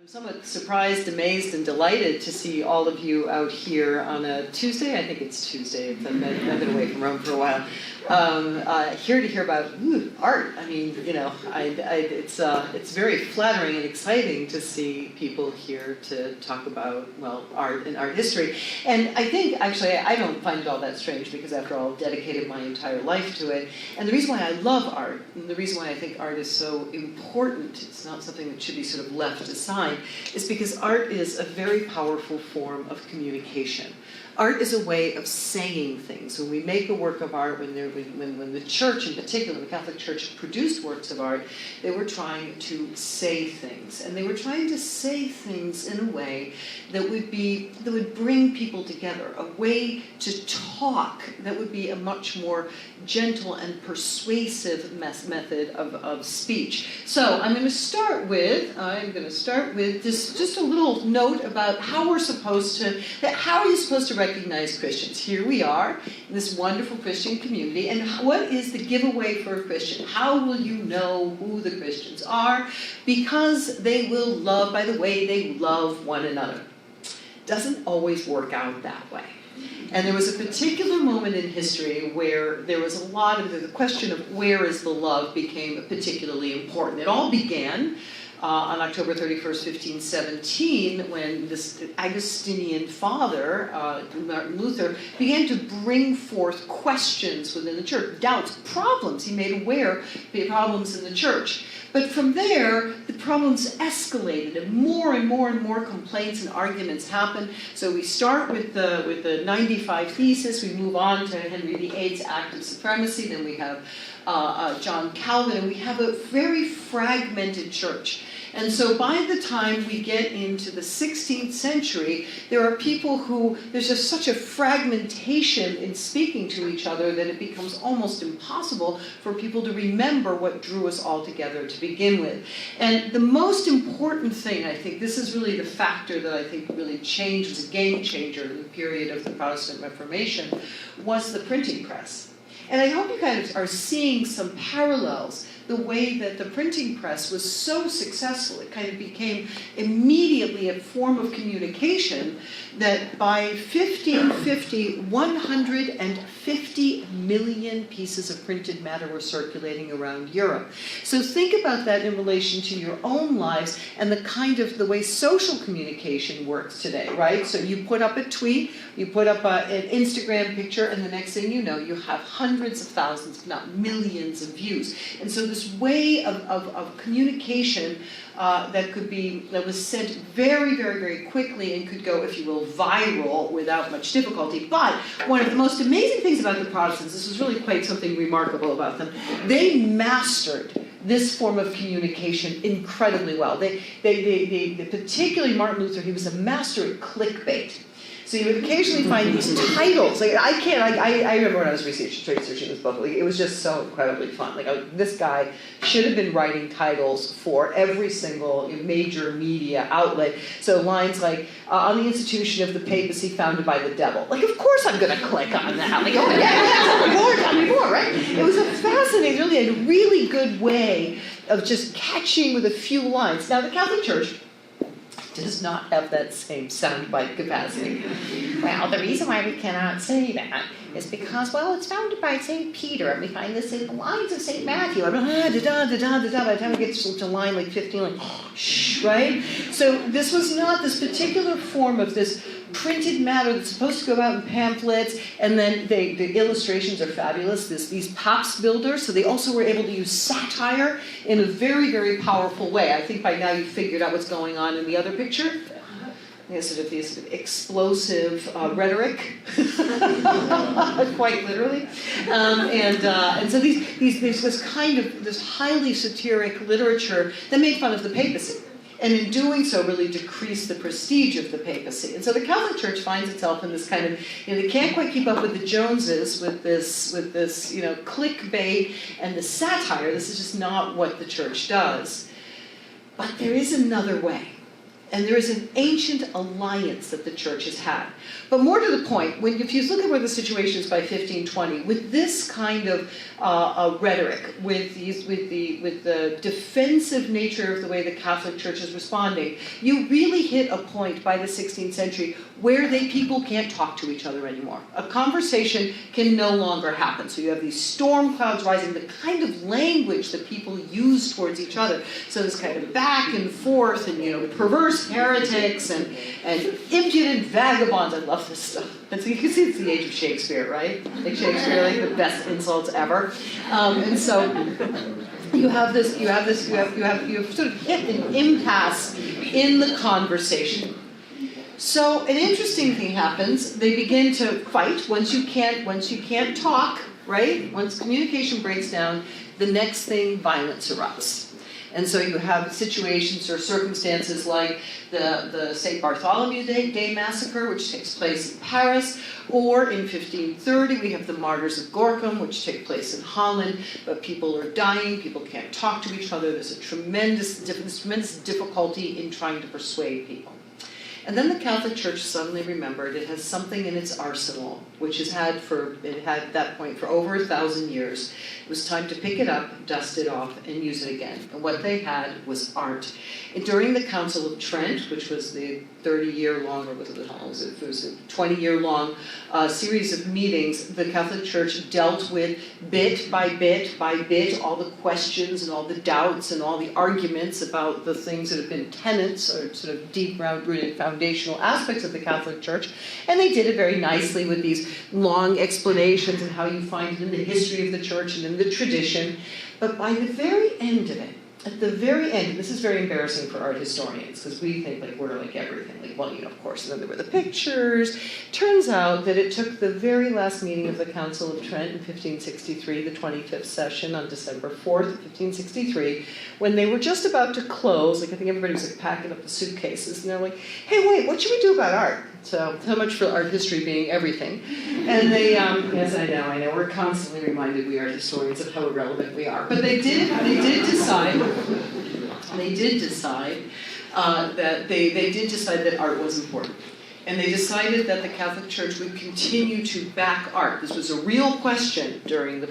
I'm somewhat surprised, amazed, and delighted to see all of you out here on a Tuesday. I think it's Tuesday. I've been away from Rome for a while. Here to hear about art. I mean, you know, it's very flattering and exciting to see people here to talk about, well, art and art history. And I think, actually, I don't find it all that strange because, after all, I've dedicated my entire life to it. And the reason why I love art, and the reason why I think art is so important, it's not something that should be sort of left aside, is because art is a very powerful form of communication. Art is a way of saying things. When we make a work of art, when the church in particular, the Catholic Church, produced works of art, they were trying to say things. And they were trying to say things in a way that would bring people together, a way to talk that would be a much more gentle and persuasive method of speech. So I'm going to start with just a little note about how are you supposed to recognize Christians. Here we are in this wonderful Christian community, and what is the giveaway for a Christian? How will you know who the Christians are? Because they will love by the way they love one another. Doesn't always work out that way. And there was a particular moment in history where there was a lot of the question of where is the love became particularly important. It all began on October 31st, 1517, when this Augustinian father, Martin Luther, began to bring forth questions within the church, doubts, problems. He made aware of the problems in the church. But from there, the problems escalated, and more complaints and arguments happened. So we start with the 95 Thesis, we move on to Henry VIII's Act of Supremacy, then we have John Calvin, and we have a very fragmented church. And so by the time we get into the 16th century, there are people who, there's just such a fragmentation in speaking to each other that it becomes almost impossible for people to remember what drew us all together to begin with. And the most important thing, I think, this is really the factor that I think really changed, was a game changer in the period of the Protestant Reformation, was the printing press. And I hope you kind of are seeing some parallels. The way that the printing press was so successful, it kind of became immediately a form of communication that by 1550, 150 million pieces of printed matter were circulating around Europe. So think about that in relation to your own lives and the way social communication works today, right? So you put up a tweet, you put up an Instagram picture, and the next thing you know, you have hundreds of thousands, if not millions of views. And so this way of communication that was sent very, very, very quickly and could go, if you will, viral without much difficulty. But one of the most amazing things about the Protestants, this was really quite something remarkable about them, they mastered this form of communication incredibly well. They particularly Martin Luther, he was a master at clickbait. So you would occasionally find these titles. I remember when I was researching this book, it was just so incredibly fun. This guy should have been writing titles for every single major media outlet. So lines like, on the institution of the papacy founded by the devil. Of course I'm going to click on that. Oh yeah, tell me more, right? It was a fascinating, really good way of just catching with a few lines. Now, the Catholic Church does not have that same soundbite capacity. Well, the reason why we cannot say that is because, well, it's founded by St. Peter, and we find this in the lines of St. Matthew. By the time we get to line 15, right? So this was not this particular form of this printed matter that's supposed to go out in pamphlets, and then the illustrations are fabulous. These Paps builders, so they also were able to use satire in a very, very powerful way. I think by now you've figured out what's going on in the other picture. Sort of explosive rhetoric, quite literally, and so this highly satiric literature that made fun of the papacy, and in doing so really decreased the prestige of the papacy. And so the Catholic Church finds itself in this kind of, they can't quite keep up with the Joneses with this clickbait and the satire. This is just not what the Church does. But there is another way. And there is an ancient alliance that the church has had. But more to the point, if you look at where the situation is by 1520, with this kind of rhetoric, with the defensive nature of the way the Catholic Church is responding, you really hit a point by the 16th century where people can't talk to each other anymore. A conversation can no longer happen. So you have these storm clouds rising, the kind of language that people use towards each other. So this kind of back and forth, and perverse heretics and impudent vagabonds. I love this stuff. And so you can see it's the age of Shakespeare, right? Like Shakespeare, like the best insults ever. And so you have sort of hit an impasse in the conversation. So an interesting thing happens. They begin to fight once you can't talk, right? Once communication breaks down, the next thing, violence erupts. And so you have situations or circumstances like the St. Bartholomew Day massacre, which takes place in Paris, or in 1530 we have the Martyrs of Gorkum, which take place in Holland, but people are dying, people can't talk to each other, there's a tremendous difficulty in trying to persuade people. And then the Catholic Church suddenly remembered it has something in its arsenal, which it had at that point for over 1,000 years. It was time to pick it up, dust it off, and use it again. And what they had was art. And during the Council of Trent, which was the 30-year-long, or was it a 20-year-long series of meetings, the Catholic Church dealt with bit by bit all the questions and all the doubts and all the arguments about the things that have been tenets or sort of deep-rooted foundational aspects of the Catholic Church. And they did it very nicely with these long explanations and how you find it in the history of the church and in the tradition. But by the very end of it, at the very end, this is very embarrassing for art historians, because we think we're like everything. Of course, and then there were the pictures. Turns out that it took the very last meeting of the Council of Trent in 1563, the 25th session on December 4th, 1563, when they were just about to close, I think everybody was packing up the suitcases, and they're like, hey, wait, what should we do about art? So, so much for art history being everything. And they, yes, I know, we're constantly reminded, we art historians, of how irrelevant we are. But they did decide that art was important. And they decided that the Catholic Church would continue to back art. This was a real question during the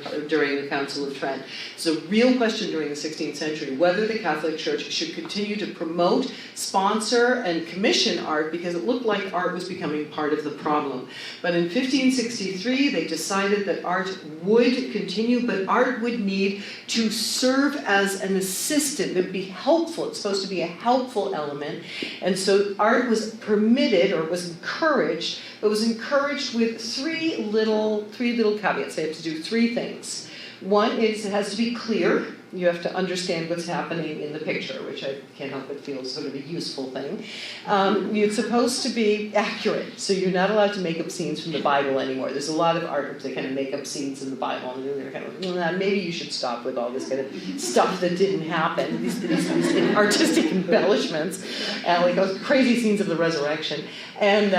Council of Trent. It's a real question during the 16th century, whether the Catholic Church should continue to promote, sponsor, and commission art, because it looked like art was becoming part of the problem. But in 1563, they decided that art would continue, but art would need to serve as an assistant. It would be helpful. It's supposed to be a helpful element. And so art was permitted, or was encouraged, but was encouraged with three little caveats. They have to do three things. One is it has to be clear. You have to understand what's happening in the picture, which I can't help but feel is sort of a useful thing. It's supposed to be accurate, so you're not allowed to make up scenes from the Bible anymore. There's a lot of artists that kind of make up scenes in the Bible, and they're kind of, maybe you should stop with all this kind of stuff that didn't happen, these artistic embellishments, like those crazy scenes of the resurrection. And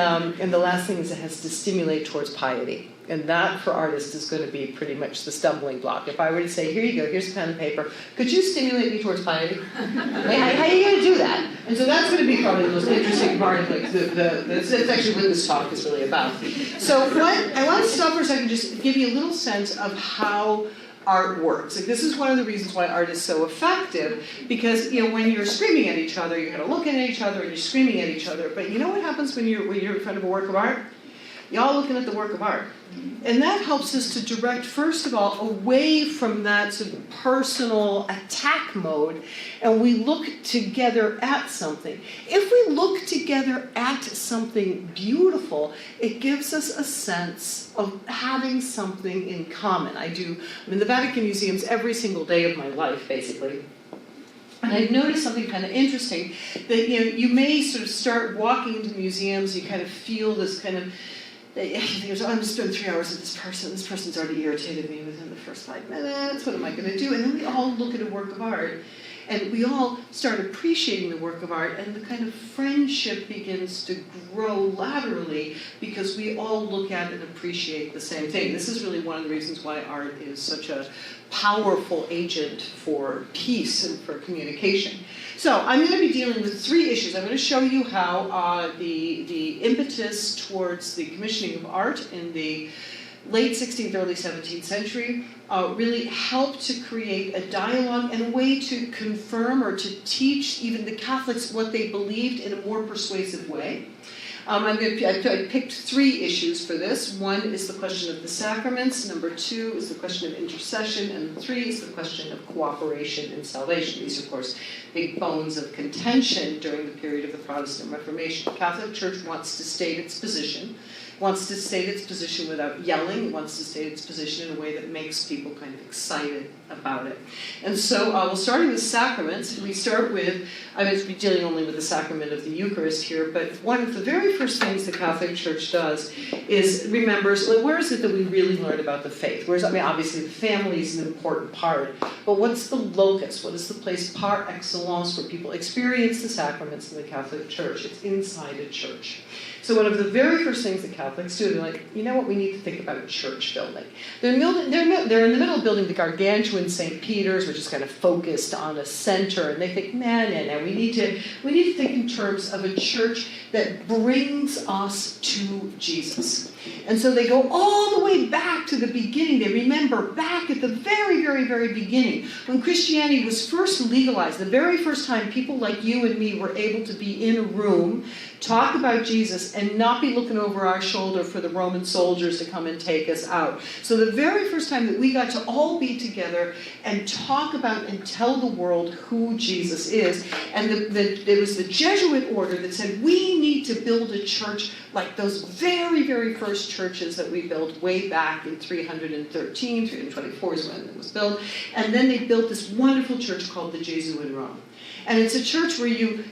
the last thing is it has to stimulate towards piety. And that, for artists, is going to be pretty much the stumbling block. If I were to say, here you go, here's a pen and paper, could you stimulate me towards piety? How are you going to do that? And so that's going to be probably the most interesting part of that's actually what this talk is really about. So I want to stop for a second, just give you a little sense of how art works. This is one of the reasons why art is so effective, because when you're screaming at each other, you're kind of looking at each other and you're screaming at each other. But you know what happens when you're in front of a work of art? You're all looking at the work of art. And that helps us to direct, first of all, away from that sort of personal attack mode, and we look together at something. If we look together at something beautiful, it gives us a sense of having something in common. I'm in the Vatican museums every single day of my life, basically. And I've noticed something kind of interesting, that you may sort of start walking into museums, you kind of feel this kind of, I'm just doing 3 hours with this person. This person's already irritated me within the first 5 minutes. What am I going to do? And then we all look at a work of art. And we all start appreciating the work of art, and the kind of friendship begins to grow laterally because we all look at and appreciate the same thing. This is really one of the reasons why art is such a powerful agent for peace and for communication. So I'm going to be dealing with 3 issues. I'm going to show you how the impetus towards the commissioning of art in the late 16th, early 17th century really helped to create a dialogue and a way to confirm or to teach even the Catholics what they believed in a more persuasive way. I picked 3 issues for this. 1 is the question of the sacraments, number 2 is the question of intercession, and 3 is the question of cooperation and salvation. These are, of course, big bones of contention during the period of the Protestant Reformation. The Catholic Church wants to state its position, without yelling, wants to state its position in a way that makes people kind of excited about it. And so we'll start with sacraments. We start with, I'm going to be dealing only with the sacrament of the Eucharist here, but one of the very first things the Catholic Church does is remembers, where is it that we really learn about the faith? Obviously the family is an important part, but what's the locus? What is the place par excellence where people experience the sacraments in the Catholic Church? It's inside a church. So one of the very first things that Catholics do, they're like, you know what, we need to think about church building. They're in the middle of building the gargantuan St. Peter's, which is kind of focused on a center, and they think, no, we need to think in terms of a church that brings us to Jesus. And so they go all the way back to the beginning. They remember back at the very, very, very beginning, when Christianity was first legalized, the very first time people like you and me were able to be in a room, talk about Jesus, and not be looking over our shoulder for the Roman soldiers to come and take us out. So the very first time that we got to all be together and talk about and tell the world who Jesus is, and it was the Jesuit order that said, we need to build a church like those very, very first churches that we built way back in 313, 324 is when it was built. And then they built this wonderful church called the Jesu in Rome. And it's a church where you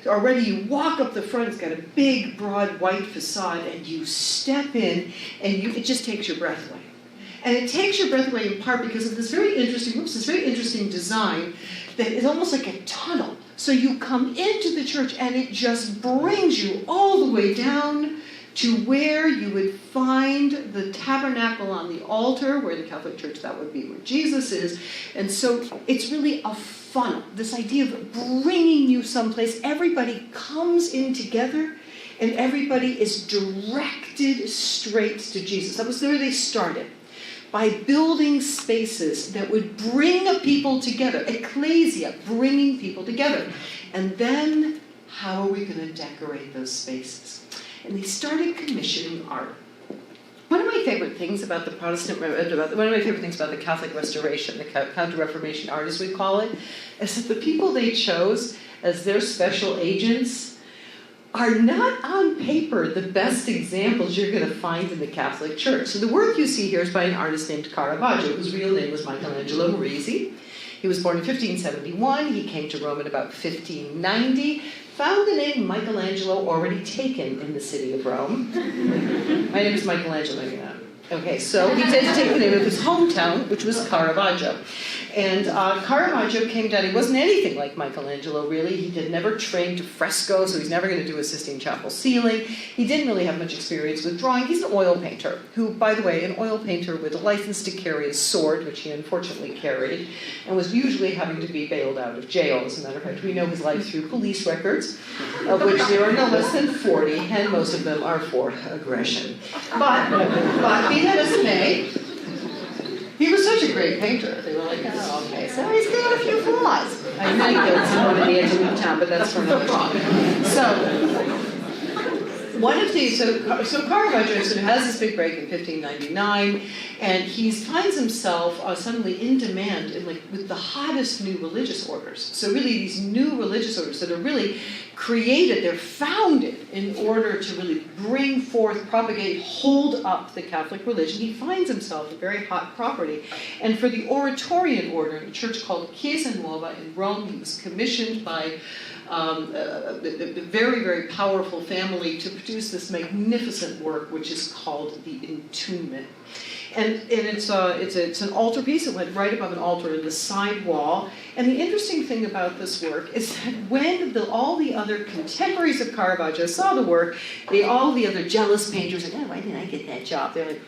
walk up the front, it's got a big, broad, white facade, and you step in, and it just takes your breath away. And it takes your breath away in part because of this very interesting design that is almost like a tunnel. So you come into the church, and it just brings you all the way down to where you would find the tabernacle on the altar, where the Catholic Church, that would be where Jesus is. And so it's really a funnel, this idea of bringing you someplace. Everybody comes in together, and everybody is directed straight to Jesus. That was where they started, by building spaces that would bring people together, ecclesia, bringing people together. And then, how are we going to decorate those spaces? And they started commissioning art. One of my favorite things about the Catholic Restoration, the Counter-Reformation art, as we call it, is that the people they chose as their special agents are not on paper the best examples you're going to find in the Catholic Church. So the work you see here is by an artist named Caravaggio, whose real name was Michelangelo and Caravaggio. He was born in 1571. He came to Rome in about 1590. Found the name Michelangelo already taken in the city of Rome. My name is Michelangelo, you know. Okay, so he did take the name of his hometown, which was Caravaggio. And Caravaggio came down, he wasn't anything like Michelangelo, really. He had never trained to fresco, so he's never going to do a Sistine Chapel ceiling. He didn't really have much experience with drawing. He's an oil painter, who, by the way, an oil painter with a license to carry a sword, which he unfortunately carried, and was usually having to be bailed out of jail. As a matter of fact, we know his life through police records, of which there are no less than 40, and most of them are for aggression. But be that as it may, he was such a great painter. They were like, oh, okay, so he's got a few flaws. I know he killed someone in the edge of town, but that's for another talk. So Caravaggio sort of has this big break in 1599, and he finds himself suddenly in demand with the hottest new religious orders. So really these new religious orders that are really created, they're founded in order to really bring forth, propagate, hold up the Catholic religion. He finds himself a very hot property. And for the Oratorian order, a church called Chiesa Nuova in Rome, he was commissioned by a very, very powerful family to produce this magnificent work, which is called the Entombment. And it's an altarpiece. It went right above an altar in the side wall. And the interesting thing about this work is that when all the other contemporaries of Caravaggio saw the work, all the other jealous painters like, oh, why didn't I get that job? They're like,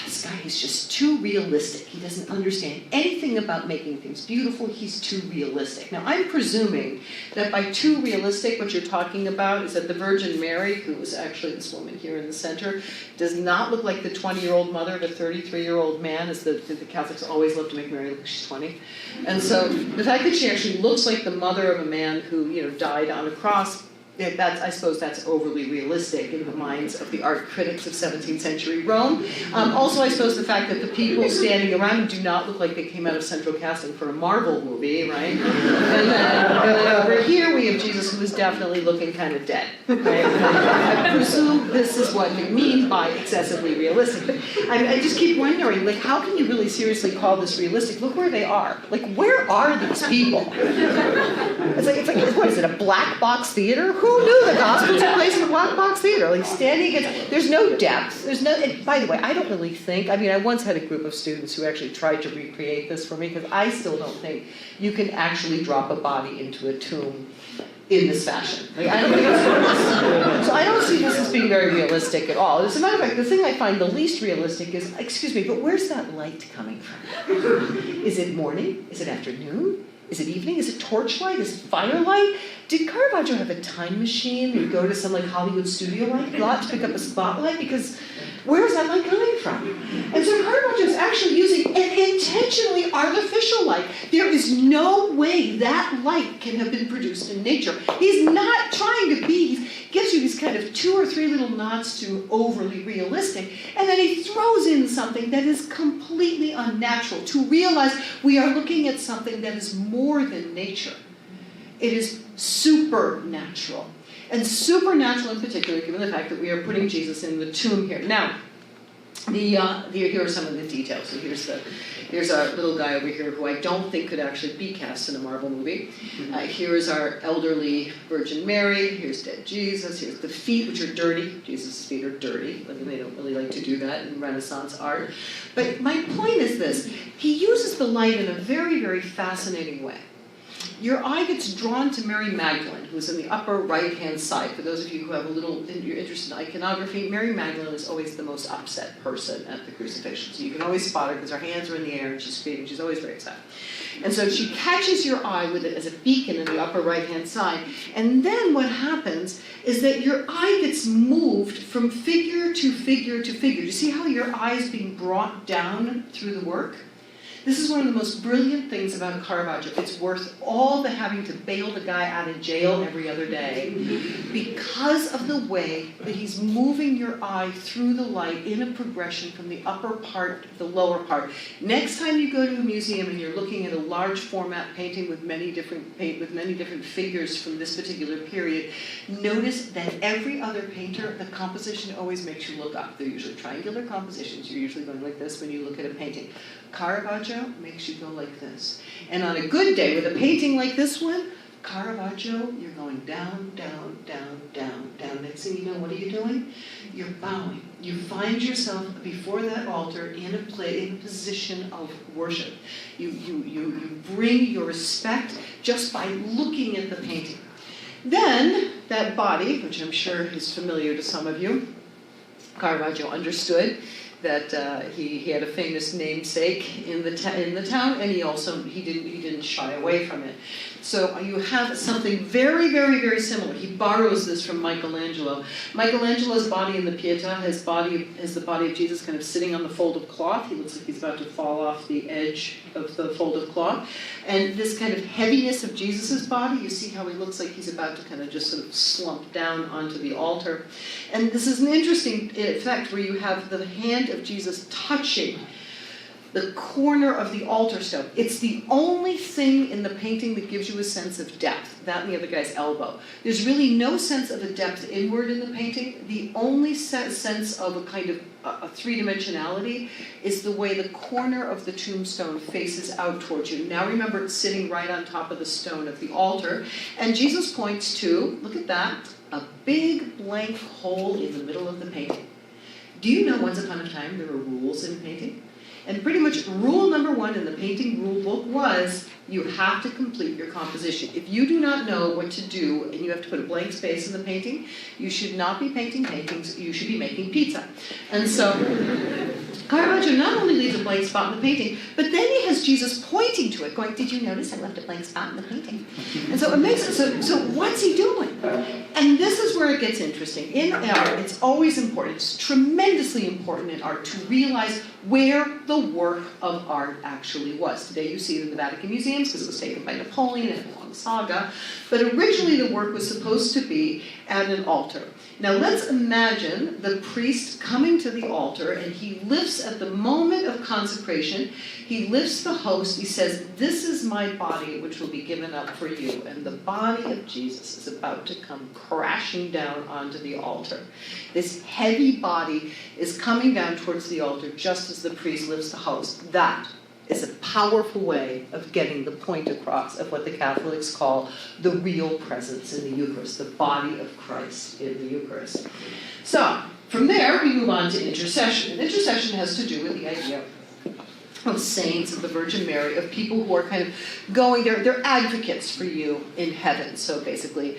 this guy is just too realistic. He doesn't understand anything about making things beautiful. He's too realistic. Now, I'm presuming that by too realistic, what you're talking about is that the Virgin Mary, who is actually this woman here in the center, does not look like the 20-year-old mother of a 33-year-old man, as the Catholics always love to make Mary look like she's 20. And so the fact that she actually looks like the mother of a man who, died on a cross, I suppose that's overly realistic in the minds of the art critics of 17th century Rome. Also, I suppose the fact that the people standing around do not look like they came out of central casting for a Marvel movie, right? And then over here we have Jesus, who is definitely looking kind of dead. Right? I presume this is what you mean by excessively realistic. But I just keep wondering, like, how can you really seriously call this realistic? Look where they are. Like, where are these people? It's like what is it, a black box theater? Who knew the gospel took place in a black box theater? Like standing against, there's no depth. And by the way, I don't really think, I once had a group of students who actually tried to recreate this for me, because I still don't think you can actually drop a body into a tomb in this fashion. Like, I don't think it's so I don't see this as being very realistic at all. As a matter of fact, the thing I find the least realistic is, excuse me, but where's that light coming from? Is it morning? Is it afternoon? Is it evening? Is it torchlight? Is it firelight? Did Caravaggio have a time machine and go to some Hollywood studio lot to pick up a spotlight? Because where is that light coming from? And so Caravaggio is actually using an intentionally artificial light. There is no way that light can have been produced in nature. He's not trying to be, he gives you these kind of 2 or 3 little nods to overly realistic, and then he throws in something that is completely unnatural to realize we are looking at something that is more than nature. It is supernatural. And supernatural in particular, given the fact that we are putting Jesus in the tomb here. Now, here are some of the details. So here's our little guy over here who I don't think could actually be cast in a Marvel movie. Here is our elderly Virgin Mary. Here's dead Jesus. Here's the feet, which are dirty. Jesus' feet are dirty. They don't really like to do that in Renaissance art. But my point is this. He uses the light in a very, very fascinating way. Your eye gets drawn to Mary Magdalene, who's in the upper right-hand side. For those of you who have you're interested in iconography, Mary Magdalene is always the most upset person at the crucifixion. So you can always spot her because her hands are in the air and she's screaming. She's always very upset. And so she catches your eye with it as a beacon in the upper right-hand side. And then what happens is that your eye gets moved from figure to figure to figure. Do you see how your eye is being brought down through the work? This is one of the most brilliant things about Caravaggio. It's worth all the having to bail the guy out of jail every other day because of the way that he's moving your eye through the light in a progression from the upper part to the lower part. Next time you go to a museum and you're looking at a large format painting with many different figures from this particular period, notice that every other painter, the composition always makes you look up. They're usually triangular compositions. You're usually going like this when you look at a painting. Caravaggio makes you go like this. And on a good day, with a painting like this one, Caravaggio, you're going down, down, down, down, down. Next thing you know, what are you doing? You're bowing. You find yourself before that altar in a position of worship. You bring your respect just by looking at the painting. Then, that body, which I'm sure is familiar to some of you, Caravaggio understood that he had a famous namesake in the town, and he didn't shy away from it. So you have something very, very, very similar. He borrows this from Michelangelo. Michelangelo's body in the Pietà has the body of Jesus kind of sitting on the fold of cloth. He looks like he's about to fall off the edge of the fold of cloth. And this kind of heaviness of Jesus' body, you see how he looks like he's about to kind of just sort of slump down onto the altar. And this is an interesting effect where you have the hand of Jesus touching the corner of the altar stone. It's the only thing in the painting that gives you a sense of depth, that and the other guy's elbow. There's really no sense of a depth inward in the painting. The only sense of a kind of a three-dimensionality is the way the corner of the tombstone faces out towards you. Now remember, it's sitting right on top of the stone of the altar. And Jesus points to, look at that, a big blank hole in the middle of the painting. Do you know once upon a time there were rules in painting? And pretty much rule number 1 in the painting rule book was you have to complete your composition. If you do not know what to do and you have to put a blank space in the painting, you should not be painting paintings, you should be making pizza. And so Caravaggio not only leaves a blank spot in the painting, but then he has Jesus pointing to it, going, did you notice I left a blank spot in the painting? And so it makes it, so what's he doing? And this is where it gets interesting. In art, it's always important, it's tremendously important in art to realize where the work of art actually was. Today you see it in the Vatican Museums because it was taken by Napoleon and a long saga, but originally the work was supposed to be at an altar. Now let's imagine the priest coming to the altar, and he lifts at the moment of consecration, he lifts the host, he says, this is my body which will be given up for you. And the body of Jesus is about to come crashing down onto the altar. This heavy body is coming down towards the altar just as the priest lifts the host. That is a powerful way of getting the point across of what the Catholics call the real presence in the Eucharist, the body of Christ in the Eucharist. So, from there we move on to intercession. And intercession has to do with the idea of saints, of the Virgin Mary, of people who are kind of going, they're advocates for you in heaven. So basically,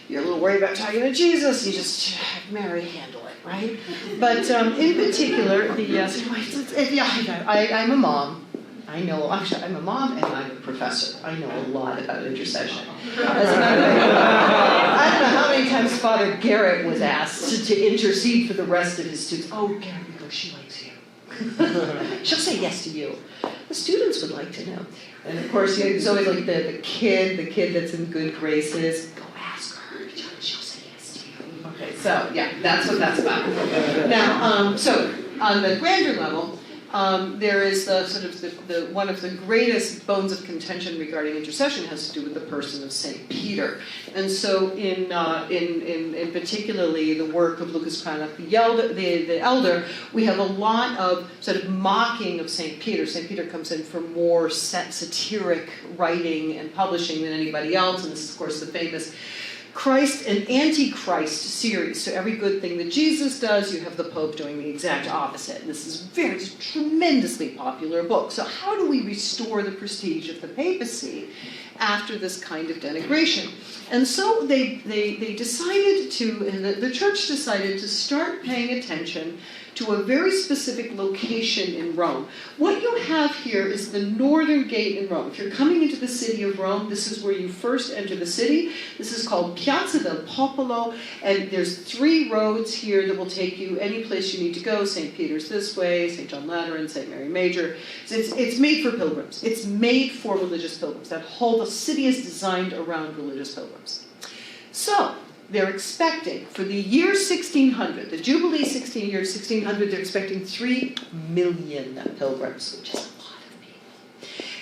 you're a little worried about talking to Jesus, you just have Mary handle it, right? But in particular, I'm a mom. I know, actually, I'm a mom and I'm a professor. I know a lot about intercession. As a matter of fact, I don't know how many times Father Garrett was asked to intercede for the rest of his students. Oh, Garrett, because she likes you. She'll say yes to you. The students would like to know. And of course, there's always like the kid that's in good graces. Go ask her, she'll say yes to you. Okay, so yeah, that's what that's about. Now, so on the grander level, there is the sort of the one of the greatest bones of contention regarding intercession has to do with the person of Saint Peter, and so in particularly the work of Lucas Cranach the elder, we have a lot of sort of mocking of Saint Peter. Saint Peter comes in for more satiric writing and publishing than anybody else, and this is of course the famous Christ and Antichrist series. So every good thing that Jesus does, you have the Pope doing the exact opposite. And this is a tremendously popular book. So how do we restore the prestige of the papacy after this kind of denigration? And so they decided to, and the church decided to start paying attention to a very specific location in Rome. What you have here is the northern gate in Rome. If you're coming into the city of Rome, this is where you first enter the city. This is called Piazza del Popolo, and there's 3 roads here that will take you any place you need to go. St. Peter's this way, St. John Lateran, St. Mary Major. So it's made for pilgrims. It's made for religious pilgrims. The city is designed around religious pilgrims. So, they're expecting, for the year 1600, the Jubilee year 1600, they're expecting 3 million pilgrims, which is a lot of people.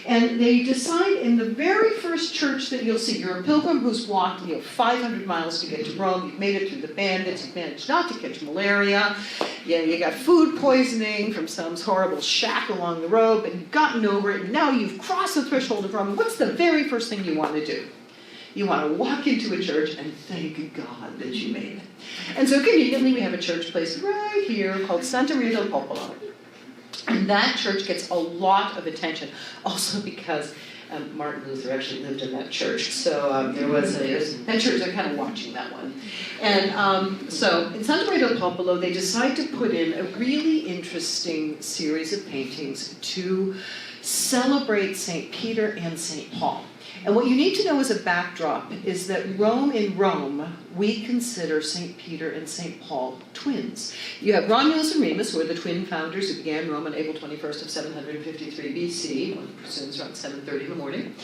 And they decide in the very first church that you'll see, you're a pilgrim who's walked 500 miles to get to Rome, you've made it through the bandits, you've managed not to catch malaria, you got food poisoning from some horrible shack along the road, but you've gotten over it, and now you've crossed the threshold of Rome, and what's the very first thing you want to do? You want to walk into a church and thank God that you made it. And so conveniently we have a church placed right here called Santa Maria del Popolo. And that church gets a lot of attention, also because Martin Luther actually lived in that church. So that church, they're kind of watching that one. And so in Santa Maria del Popolo, they decide to put in a really interesting series of paintings to celebrate St. Peter and St. Paul. And what you need to know as a backdrop is that in Rome, we consider St. Peter and St. Paul twins. You have Romulus and Remus, who are the twin founders who began Rome on April 21st of 753 BC, one presumes around 7:30 in the morning.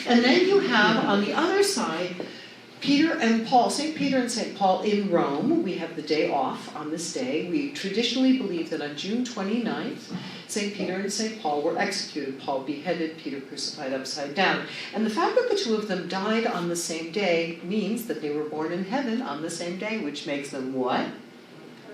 And then you have, on the other side, Peter and Paul, St. Peter and St. Paul in Rome. We have the day off on this day. We traditionally believe that on June 29th, St. Peter and St. Paul were executed. Paul beheaded, Peter crucified upside down. And the fact that the 2 of them died on the same day means that they were born in heaven on the same day, which makes them what?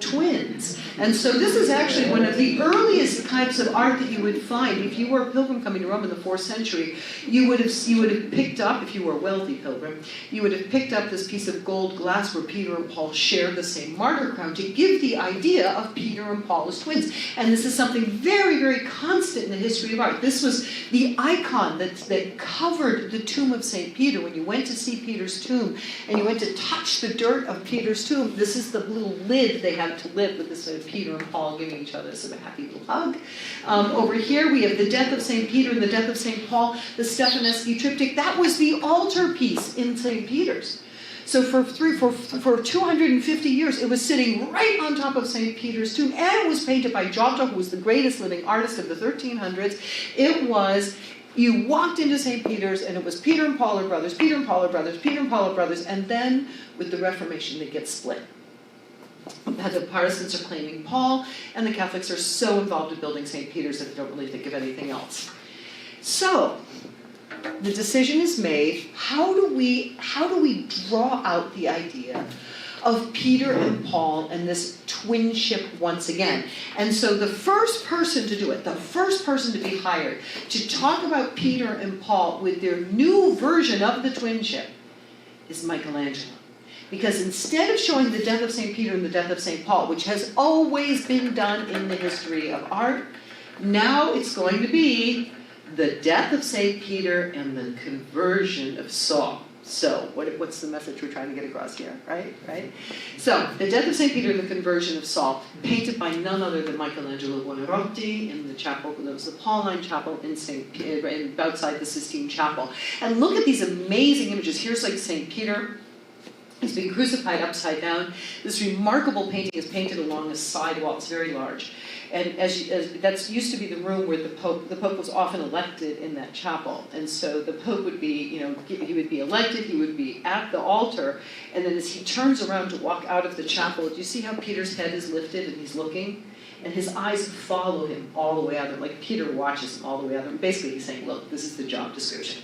twins. And so this is actually one of the earliest types of art that you would find. If you were a pilgrim coming to Rome in the 4th century, you would have picked up, if you were a wealthy pilgrim, you would have picked up this piece of gold glass where Peter and Paul share the same martyr crown to give the idea of Peter and Paul as twins. And this is something very, very constant in the history of art. This was the icon that covered the tomb of St. Peter. When you went to see Peter's tomb and you went to touch the dirt of Peter's tomb, this is the little lid they have to live with, this sort of Peter and Paul giving each other sort of a happy little hug. Over here we have the death of St. Peter and the death of St. Paul, the Stephanesque triptych. That was the altarpiece in St. Peter's. So for 250 years, it was sitting right on top of St. Peter's tomb, and it was painted by Giotto, who was the greatest living artist of the 1300s. It was, you walked into St. Peter's, and it was Peter and Paul are brothers, Peter and Paul are brothers, Peter and Paul are brothers, and then with the Reformation, they get split. The Protestants are claiming Paul, and the Catholics are so involved in building St. Peter's that they don't really think of anything else. So, the decision is made, how do we draw out the idea of Peter and Paul and this twinship once again? And so the first person to do it, the first person to be hired to talk about Peter and Paul with their new version of the twinship is Michelangelo. Because instead of showing the death of St. Peter and the death of St. Paul, which has always been done in the history of art, now it's going to be the death of St. Peter and the conversion of Saul. So, what's the message we're trying to get across here, right? So, the death of St. Peter and the conversion of Saul, painted by none other than Michelangelo Buonarroti in the chapel, that was the Pauline chapel outside the Sistine Chapel. And look at these amazing images. Here's like St. Peter. He's been crucified upside down. This remarkable painting is painted along a side wall. It's very large. And as that's used to be the room where the Pope was often elected in that chapel. And so the Pope would be, he would be elected, he would be at the altar, and then as he turns around to walk out of the chapel, do you see how Peter's head is lifted and he's looking? And his eyes follow him all the way out there, like Peter watches him all the way out there. Basically, he's saying, look, this is the job description.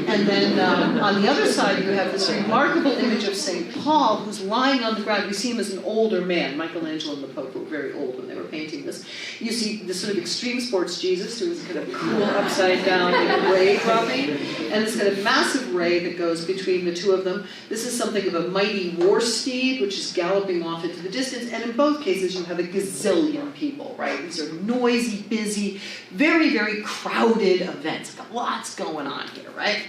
And then on the other side, you have this remarkable image of St. Paul, who's lying on the ground. You see him as an older man. Michelangelo and the Pope were very old when they were painting this. You see this sort of extreme sports Jesus, who is kind of cool, upside-down, like ray dropping. And this kind of massive ray that goes between the two of them. This is something of a mighty war steed, which is galloping off into the distance. And in both cases, you have a gazillion people, right? These are noisy, busy, very, very crowded events. Lots going on here, right?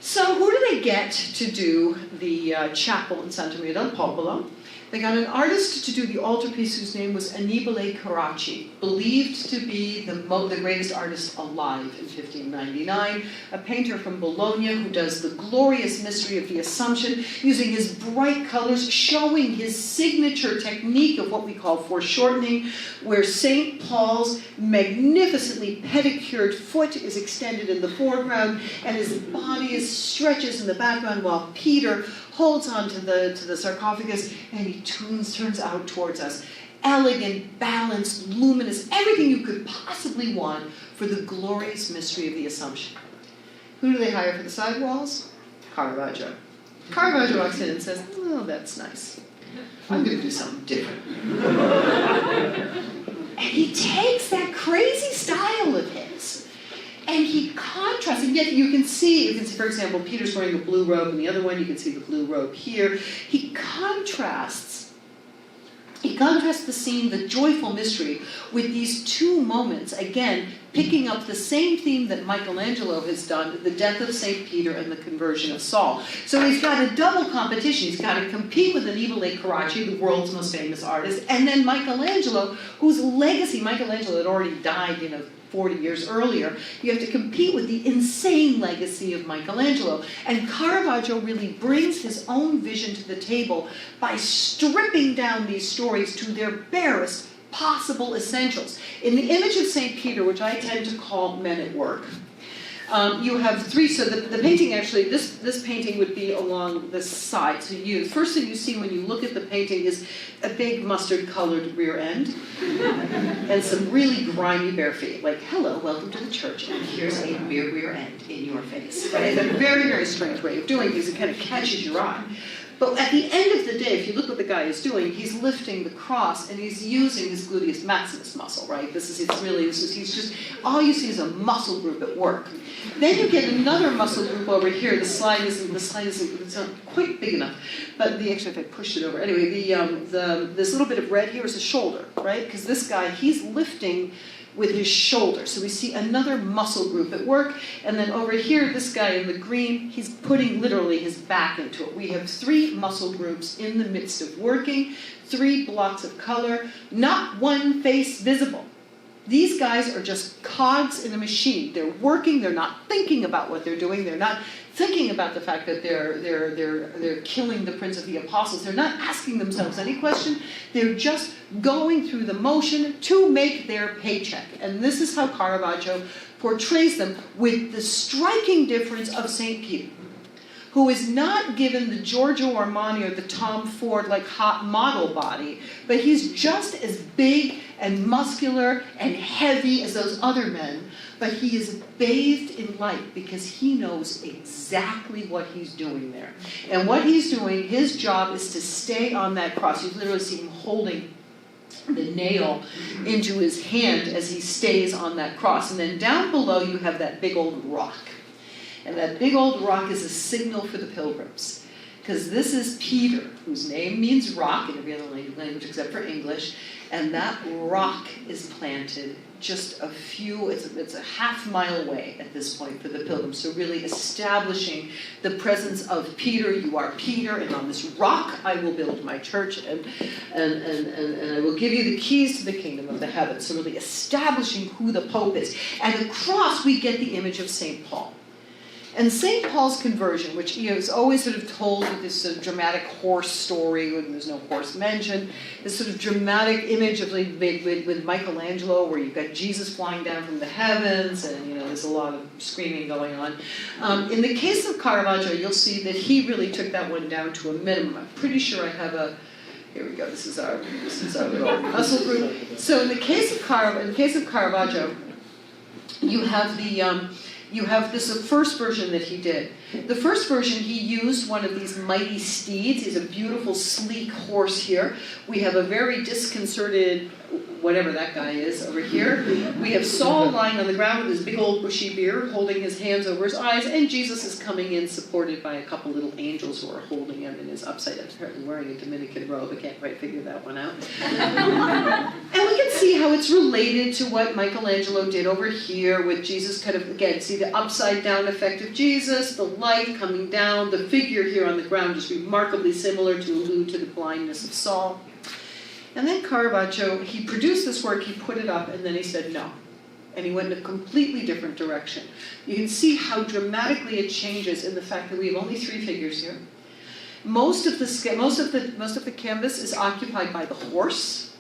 So who do they get to do the chapel in Santa Maria del Popolo? They got an artist to do the altarpiece whose name was Annibale Carracci, believed to be the greatest artist alive in 1599, a painter from Bologna who does the glorious mystery of the Assumption, using his bright colors, showing his signature technique of what we call foreshortening, where St. Paul's magnificently pedicured foot is extended in the foreground, and his body stretches in the background, while Peter holds on to the sarcophagus, and he turns out towards us. Elegant, balanced, luminous, everything you could possibly want for the glorious mystery of the Assumption. Who do they hire for the side walls? Caravaggio. Caravaggio walks in and says, oh, that's nice. I'm going to do something different. And he takes that crazy style of his, and he contrasts, and yet you can see, for example, Peter's wearing a blue robe, and the other one, you can see the blue robe here. He contrasts the scene, the joyful mystery, with these two moments, again, picking up the same theme that Michelangelo has done, the death of St. Peter and the conversion of Saul. So he's got a double competition. He's got to compete with Annibale Carracci, the world's most famous artist, and then Michelangelo, whose legacy, Michelangelo had already died, 40 years earlier. You have to compete with the insane legacy of Michelangelo. And Caravaggio really brings his own vision to the table by stripping down these stories to their barest possible essentials. In the image of St. Peter, which I tend to call Men at Work, you have three, so the painting actually, this painting would be along the side. So the first thing you see when you look at the painting is a big mustard-colored rear end and some really grimy bare feet. Like, hello, welcome to the church, and here's a rear end in your face. Right? It's a very, very strange way of doing things. It kind of catches your eye. But at the end of the day, if you look what the guy is doing, he's lifting the cross and he's using his gluteus maximus muscle, right? He's just, all you see is a muscle group at work. Then you get another muscle group over here. The slide isn't, it's not quite big enough. But actually, if I pushed it over, anyway, this little bit of red here is the shoulder, right? Because this guy, he's lifting with his shoulder. So we see another muscle group at work. And then over here, this guy in the green, he's putting literally his back into it. We have 3 muscle groups in the midst of working, 3 blocks of color, not one face visible. These guys are just cogs in a machine. They're working, they're not thinking about what they're doing, they're not thinking about the fact that they're killing the Prince of the Apostles. They're not asking themselves any question. They're just going through the motion to make their paycheck. And this is how Caravaggio portrays them, with the striking difference of St. Peter, who is not given the Giorgio Armani or the Tom Ford like hot model body, but he's just as big and muscular and heavy as those other men, but he is bathed in light because he knows exactly what he's doing there. And what he's doing, his job is to stay on that cross. You literally see him holding the nail into his hand as he stays on that cross. And then down below you have that big old rock. And that big old rock is a signal for the pilgrims. Because this is Peter, whose name means rock in every other language except for English. And that rock is planted just it's a half-mile away at this point for the pilgrims. So really establishing the presence of Peter. You are Peter, and on this rock I will build my church, and I will give you the keys to the kingdom of the heavens. So really establishing who the Pope is. And across we get the image of St. Paul. And St. Paul's conversion, which is always sort of told with this sort of dramatic horse story, when there's no horse mentioned, this sort of dramatic image of with Michelangelo, where you've got Jesus flying down from the heavens, and there's a lot of screaming going on. In the case of Caravaggio, you'll see that he really took that one down to a minimum. I'm pretty sure I have a. Here we go. This is our little muscle group. So in the case of Caravaggio, you have the first version that he did. The first version, he used one of these mighty steeds. He's a beautiful, sleek horse here. We have a very disconcerted, whatever that guy is, over here. We have Saul lying on the ground with his big old bushy beard, holding his hands over his eyes, and Jesus is coming in, supported by a couple little angels who are holding him in his upside-down, apparently wearing a Dominican robe. I can't quite figure that one out. And we can see how it's related to what Michelangelo did over here with Jesus kind of, again, see the upside-down effect of Jesus, the light coming down, the figure here on the ground is remarkably similar to allude to the blindness of Saul. And then Caravaggio, he produced this work, he put it up, and then he said no. And he went in a completely different direction. You can see how dramatically it changes in the fact that we have only 3 figures here. Most of the canvas is occupied by the horse,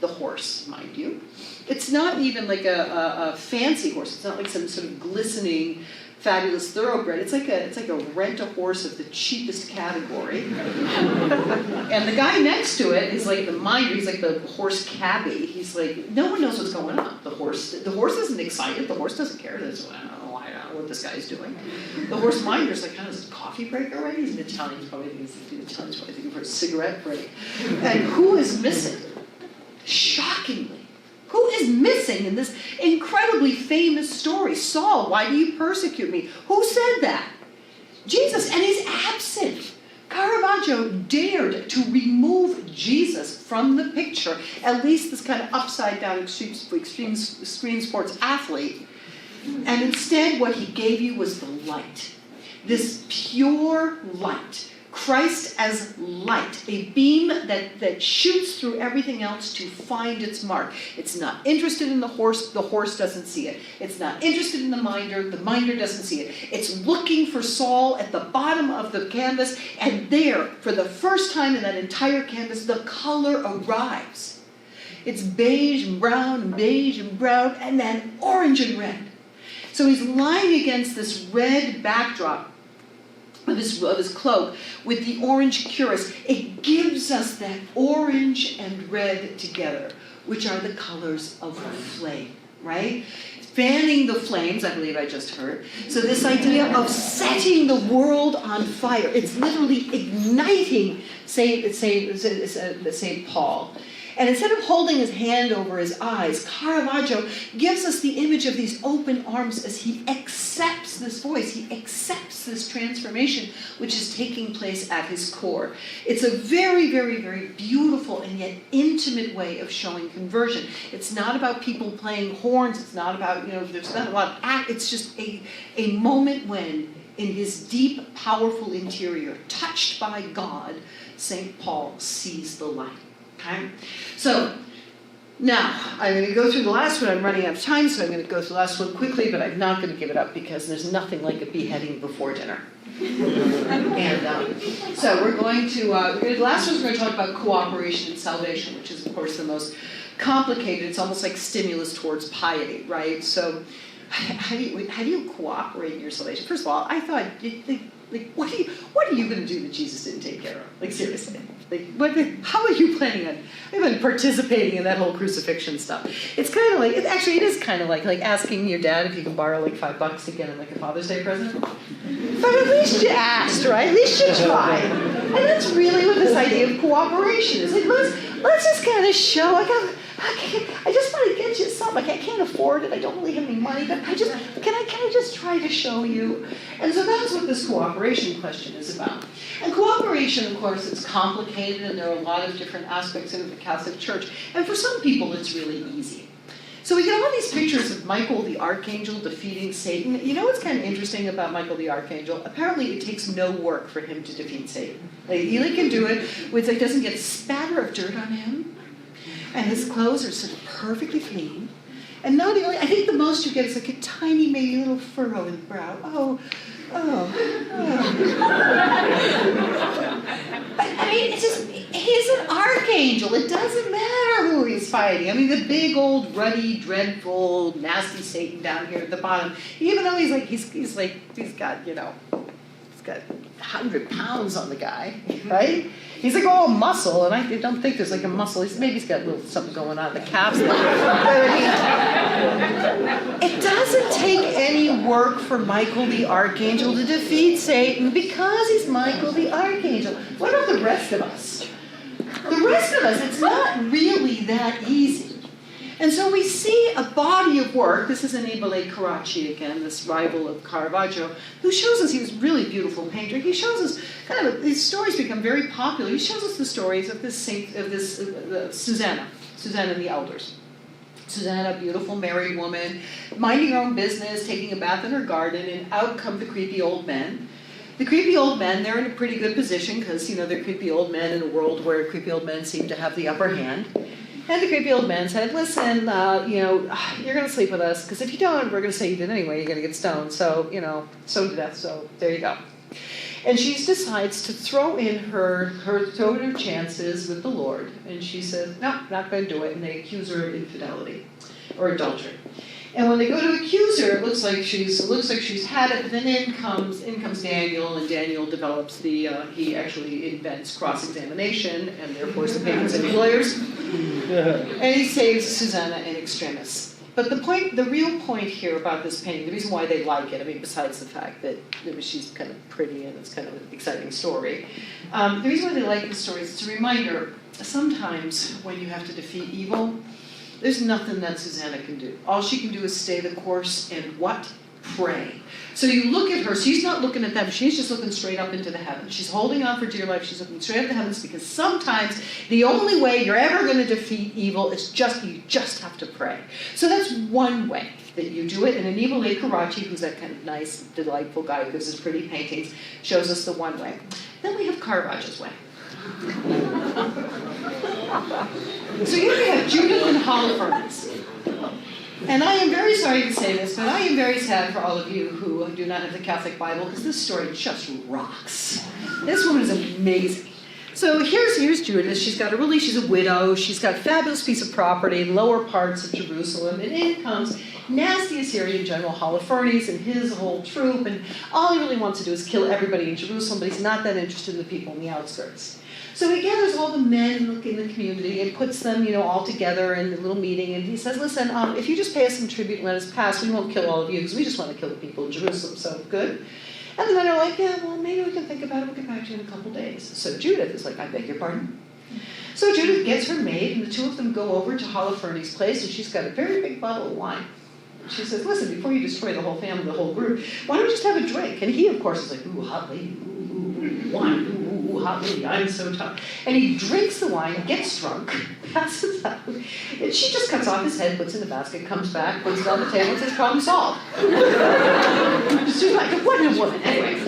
mind you. It's not even like a fancy horse. It's not like some sort of glistening, fabulous thoroughbred. It's like a rent-a-horse of the cheapest category. And the guy next to it is like the minder. He's like the horse cabbie. He's like, no one knows what's going on. The horse isn't excited. The horse doesn't care. I don't know what this guy's doing. The horse minder's like, is it a coffee break already? He's an Italian. He's probably thinking for a cigarette break. And who is missing? Shockingly. Who is missing in this incredibly famous story? Saul, why do you persecute me? Who said that? Jesus, and he's absent. Caravaggio dared to remove Jesus from the picture, at least this kind of upside-down extreme sports athlete. And instead, what he gave you was the light. This pure light. Christ as light, a beam that shoots through everything else to find its mark. It's not interested in the horse doesn't see it. It's not interested in the minder doesn't see it. It's looking for Saul at the bottom of the canvas, and there, for the first time in that entire canvas, the color arrives. It's beige and brown, and then orange and red. So he's lying against this red backdrop of his cloak with the orange cuirass. It gives us that orange and red together, which are the colors of flame, right? fanning the flames, I believe I just heard. So this idea of setting the world on fire, it's literally igniting St. Paul. And instead of holding his hand over his eyes, Caravaggio gives us the image of these open arms as he accepts this voice, he accepts this transformation which is taking place at his core. It's a very, very, very beautiful and yet intimate way of showing conversion. It's not about people playing horns, it's not about, there's not a lot of act, it's just a moment when, in his deep, powerful interior, touched by God, St. Paul sees the light. Okay? So, now, I'm going to go through the last one. I'm running out of time, so I'm going to go through the last one quickly, but I'm not going to give it up because there's nothing like a beheading before dinner. And so we're going to, the last one we're going to talk about cooperation and salvation, which is, of course, the most complicated. It's almost like stimulus towards piety, right? So, how do you cooperate in your salvation? First of all, I thought, what are you going to do that Jesus didn't take care of? Like, seriously. How are you planning on participating in that whole crucifixion stuff? It's kind of like, it is kind of like asking your dad if you can borrow like $5 to get him like a Father's Day present. But at least you asked, right? At least you tried. And that's really what this idea of cooperation is. Like, let's just kind of show, I just want to get you something. I can't afford it. I don't really have any money, but can I just try to show you? And so that's what this cooperation question is about. And cooperation, of course, it's complicated, and there are a lot of different aspects of the Catholic Church. And for some people, it's really easy. So we get all these pictures of Michael the Archangel defeating Satan. You know what's kind of interesting about Michael the Archangel? Apparently, it takes no work for him to defeat Satan. Like, he can do it. It doesn't get a spatter of dirt on him. And his clothes are sort of perfectly clean. And not only, I think the most you get is like a tiny, maybe little furrow in the brow. But, it's just, he's an archangel. It doesn't matter who he's fighting. The big old ruddy, dreadful, nasty Satan down here at the bottom, even though he's got 100 pounds on the guy, right? He's like all muscle, and I don't think there's like a muscle. Maybe he's got a little something going on in the calves. But it doesn't take any work for Michael the Archangel to defeat Satan because he's Michael the Archangel. What about the rest of us? The rest of us, it's not really that easy. And so we see a body of work. This is Annibale Carracci again, this rival of Caravaggio, who shows us, he was a really beautiful painter. He shows us these stories become very popular. He shows us the stories of Susanna and the elders. Susanna, a beautiful married woman, minding her own business, taking a bath in her garden, and out come the creepy old men. The creepy old men, they're in a pretty good position because, they're creepy old men in a world where creepy old men seem to have the upper hand. And the creepy old man said, listen, you're going to sleep with us, because if you don't, we're going to say you did anyway, you're going to get stoned. So, stoned to death, so there you go. And she decides to throw her chances with the Lord. And she says, no, not going to do it. And they accuse her of infidelity or adultery. And when they go to accuse her, it looks like she's had it. But then in comes Daniel, and Daniel develops he actually invents cross-examination, and therefore subpoenas any lawyers. And he saves Susanna in extremis. But the real point here about this painting, the reason why they like it, besides the fact that she's kind of pretty and it's kind of an exciting story, the reason why they like this story is it's a reminder, sometimes when you have to defeat evil, there's nothing that Susanna can do. All she can do is stay the course and what? Pray. So you look at her, she's not looking at them, she's just looking straight up into the heavens. She's holding on for dear life, she's looking straight up the heavens, because sometimes the only way you're ever going to defeat evil is you just have to pray. So that's one way that you do it. And Annibale Carracci, who's that kind of nice, delightful guy who gives us pretty paintings, shows us the one way. Then we have Caravaggio's way. So here we have Judith and Holofernes. And I am very sorry to say this, but I am very sad for all of you who do not have the Catholic Bible, because this story just rocks. This woman is amazing. So here's Judith. She's a widow. She's got a fabulous piece of property in lower parts of Jerusalem. And in comes nasty Assyrian general Holofernes and his whole troop. And all he really wants to do is kill everybody in Jerusalem, but he's not that interested in the people in the outskirts. So he gathers all the men in the community and puts them, all together in a little meeting. And he says, listen, if you just pay us some tribute and let us pass, we won't kill all of you because we just want to kill the people in Jerusalem. So good. And the men are like, yeah, well, maybe we can think about it. We'll get back to you in a couple days. So Judith is like, I beg your pardon? So Judith gets her maid, and the two of them go over to Holofernes' place, and she's got a very big bottle of wine. She says, listen, before you destroy the whole family, the whole group, why don't we just have a drink? And he, of course, is like, ooh, hot lady, ooh, wine, ooh, hot lady, I'm so tough. And he drinks the wine, gets drunk, passes out, and she just cuts off his head, puts it in the basket, comes back, puts it on the table, and says, problem solved. She's like, what a woman. Anyway.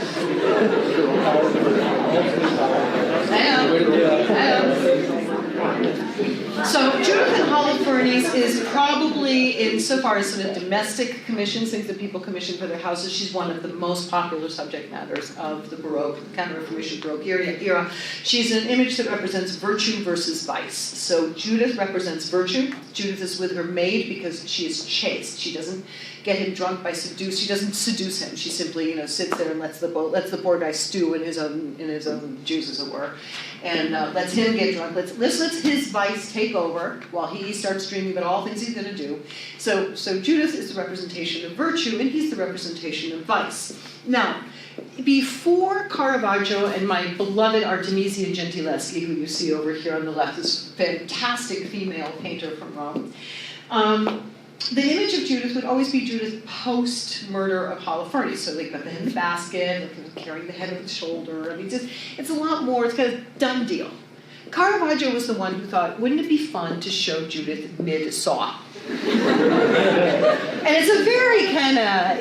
So Judith and Holofernes is probably, insofar as sort of domestic commissions, things that people commission for their houses, she's one of the most popular subject matters of the Baroque, Counter-Reformation Baroque era. She's an image that represents virtue versus vice. So Judith represents virtue. Judith is with her maid because she is chaste. She doesn't get him drunk by she doesn't seduce him. She simply, sits there and lets the poor guy stew in his own juice, as it were, and lets him get drunk. Lets his vice take over while he starts dreaming about all things he's going to do. So Judith is the representation of virtue, and he's the representation of vice. Now, before Caravaggio and my beloved Artemisia Gentileschi, who you see over here on the left, this fantastic female painter from Rome, the image of Judith would always be Judith post-murder of Holofernes. So they got the head in the basket, carrying the head over the shoulder. I mean, it's a lot more, it's kind of done deal. Caravaggio was the one who thought, wouldn't it be fun to show Judith mid-saw? And it's a very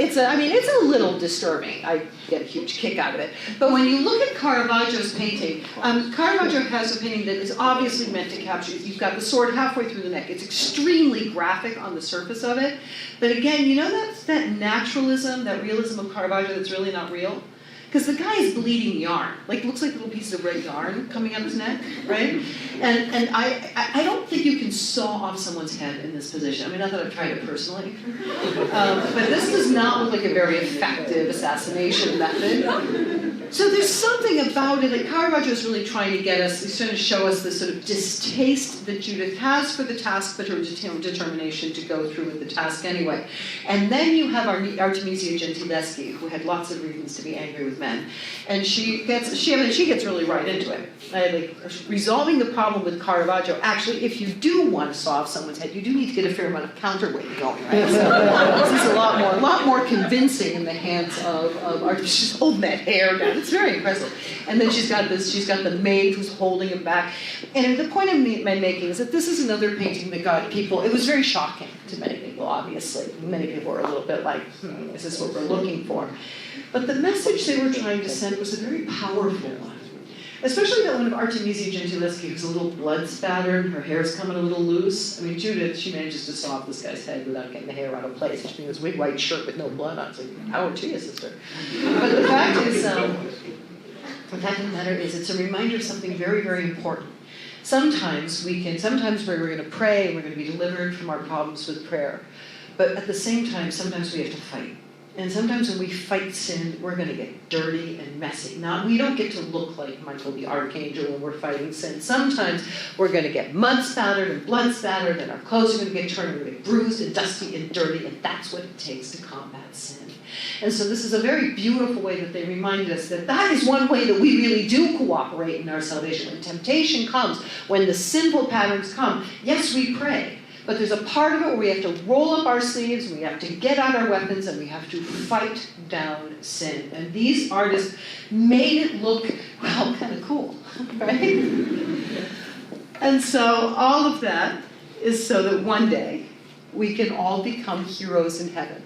it's a little disturbing. I get a huge kick out of it. But when you look at Caravaggio's painting, Caravaggio has a painting that is obviously meant to capture, you've got the sword halfway through the neck. It's extremely graphic on the surface of it. But again, that naturalism, that realism of Caravaggio that's really not real? Because the guy is bleeding yarn. Looks like little pieces of red yarn coming out his neck, right? And I don't think you can saw off someone's head in this position. I mean, not that I've tried it personally. But this does not look like a very effective assassination method. So there's something about it that Caravaggio is really trying to get us, he's trying to show us the sort of distaste that Judith has for the task, but her determination to go through with the task anyway. And then you have Artemisia Gentileschi, who had lots of reasons to be angry with men. And she gets really right into it. Resolving the problem with Caravaggio, actually, if you do want to saw off someone's head, you do need to get a fair amount of counterweight going, right? So this is a lot more convincing in the hands of Artemisia. She's holding that hair down. It's very impressive. And then she's got the maid who's holding him back. And the point I'm making is that this is another painting that got people, it was very shocking to many people, obviously. Many people were a little bit like, is this what we're looking for? But the message they were trying to send was a very powerful one. Especially that one of Artemisia Gentileschi, who's a little blood spattered, her hair's coming a little loose. I mean, Judith, she manages to saw off this guy's head without getting the hair out of place. She's in this big white shirt with no blood on. It's like, power to you, sister. But the fact is, the fact of the matter is, it's a reminder of something very, very important. Sometimes we're going to pray and we're going to be delivered from our problems with prayer. But at the same time, sometimes we have to fight. And sometimes when we fight sin, we're going to get dirty and messy. Now, we don't get to look like Michael the Archangel when we're fighting sin. Sometimes we're going to get mud spattered and blood spattered, and our clothes are going to get turned, we're going to get bruised and dusty and dirty, and that's what it takes to combat sin. And so this is a very beautiful way that they remind us that that is one way that we really do cooperate in our salvation. When temptation comes, when the sinful patterns come, yes, we pray. But there's a part of it where we have to roll up our sleeves, and we have to get out our weapons, and we have to fight down sin. And these artists made it look, well, kind of cool, right? And so all of that is so that one day we can all become heroes in heaven.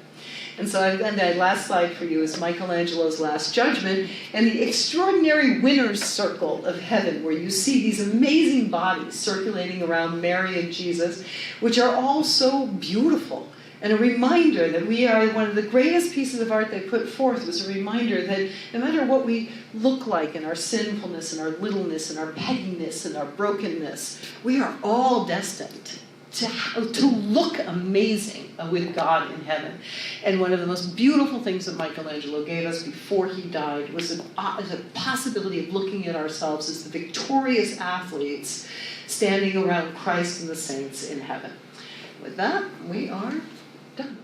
And so that last slide for you is Michelangelo's Last Judgment and the extraordinary winner's circle of heaven, where you see these amazing bodies circulating around Mary and Jesus, which are all so beautiful And a reminder that we are one of the greatest pieces of art they put forth was a reminder that no matter what we look like in our sinfulness and our littleness and our pettiness and our brokenness, we are all destined to look amazing with God in heaven. And one of the most beautiful things that Michelangelo gave us before he died was the possibility of looking at ourselves as the victorious athletes standing around Christ and the saints in heaven. With that, we are done.